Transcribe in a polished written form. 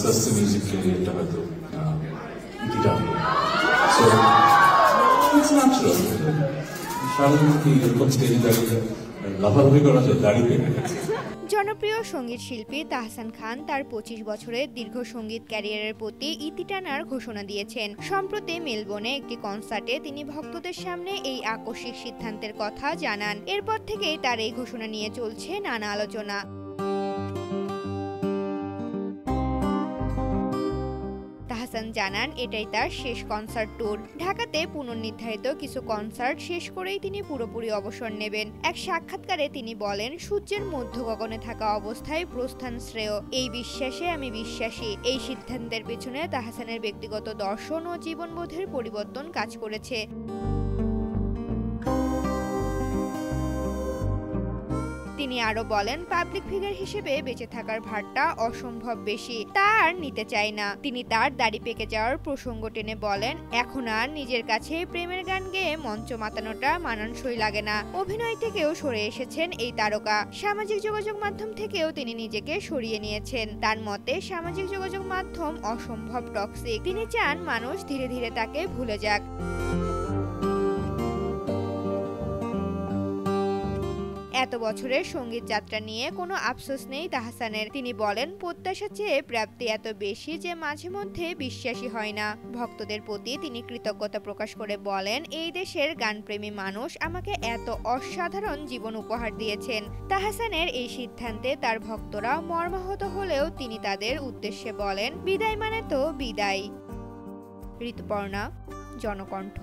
সাস্তে music ক্যারিয়ারটা হয়তো ইতিটা so it's natural সাধারণত এরকম স্টেজে দাঁড়িয়ে লাফালাফি করা যায় দাঁড়িয়ে। জনপ্রিয় সঙ্গীত শিল্পী তাহসান খান তার 25 বছরের দীর্ঘ সঙ্গীত ক্যারিয়ারের প্রতি ইতি টানার ঘোষণা দিয়েছেন। সম্প্রতি মেলবোর্নে একটি কনসার্টে তিনি ভক্তদের সামনে এই আকস্মিক সিদ্ধান্তের কথা জানান। এরপর থেকেই তার এই ঘোষণা নিয়ে চলছে নানা আলোচনা। তাহসান জানান এটাই তার শেষ কনসার্ট ট্যুর। ঢাকাতে পুনর্নির্ধারিত কিছু কনসার্ট শেষ করেই তিনি পুরোপুরি অবসর নেবেন। এক সাক্ষাৎকারে তিনি বলেন, সূর্যের মধ্য গগনে থাকা অবস্থায় প্রস্থান শ্রেয়, এই বিশ্বাসে আমি বিশ্বাসী। এই সিদ্ধান্তের পেছনে তাহসানের ব্যক্তিগত দর্শন ও জীবনবোধের পরিবর্তন কাজ করেছে। তিনি আরো বলেন, পাবলিক ফিগার হিসেবে বেঁচে থাকার ভারটা অসম্ভব বেশি, তা আর নিতে চাই না। তিনি তার দাড়ি পেকে যাওয়ার প্রসঙ্গ টেনে বলেন, এখন আর নিজের কাছে প্রেমের গান গেয়ে মঞ্চ মাতানোটা মানানসই লাগে না। অভিনয় থেকেও সরে এসেছেন এই তারকা। সামাজিক যোগাযোগ মাধ্যম থেকেও তিনি নিজেকে সরিয়ে নিয়েছেন। তার মতে সামাজিক যোগাযোগ মাধ্যম অসম্ভব টক্সিক। তিনি চান মানুষ ধীরে ধীরে তাকে ভুলে যাক। এত বছরের সঙ্গীত যাত্রা নিয়ে কোনো আফসোস নেই তাহসানের। তিনি বলেন, প্রত্যাশা চেয়ে প্রাপ্তি এত বেশি যে মাঝে মধ্যে বিশ্বাসী হয় না। ভক্তদের প্রতি তিনি কৃতজ্ঞতা প্রকাশ করে বলেন, এই দেশের গানপ্রেমী মানুষ আমাকে এত অসাধারণ জীবন উপহার দিয়েছেন। তাহসানের এই সিদ্ধান্তে তার ভক্তরা মর্মাহত হলেও তিনি তাদের উদ্দেশ্যে বলেন, বিদায় মানে তো বিদায়। ঋতুপর্ণা, জনকণ্ঠ।